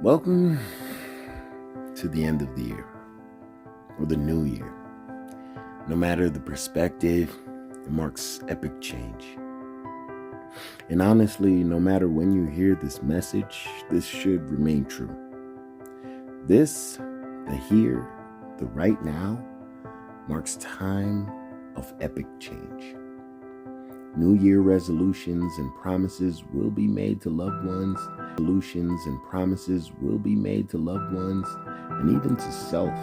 Welcome to the end of the year, or the new year. No matter the perspective, it marks epic change. And honestly, no matter when you hear this message, this should remain true. This, the here, the right now, marks time of epic change. New Year resolutions and promises will be made to loved ones. Resolutions and promises will be made to loved ones and even to self.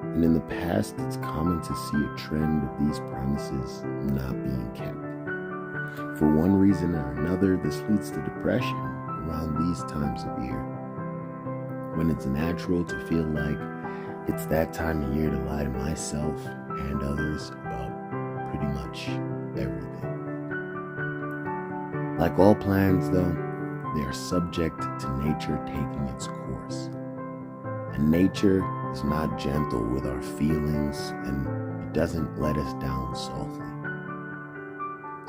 And in the past, it's common to see a trend of these promises not being kept. For one reason or another, this leads to depression around these times of year, when it's natural to feel like it's that time of year to lie to myself and others about pretty much everything. Like all plans, though, they are subject to nature taking its course. And nature is not gentle with our feelings, and it doesn't let us down softly.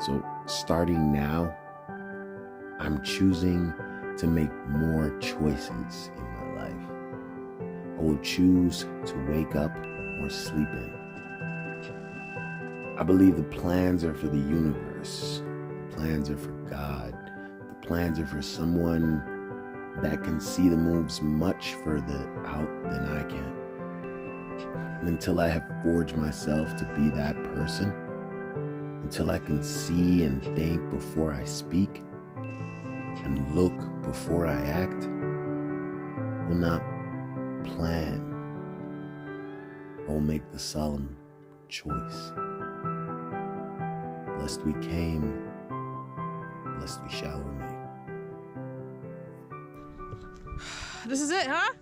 So starting now, I'm choosing to make more choices in my life. I will choose to wake up or sleep in. I believe the plans are for the universe. The plans are for God. The plans are for someone that can see the moves much further out than I can. And until I have forged myself to be that person, until I can see and think before I speak, and look before I act, will not plan. I will make the solemn choice. Blessed we came, blessed we shall remain. This is it, huh?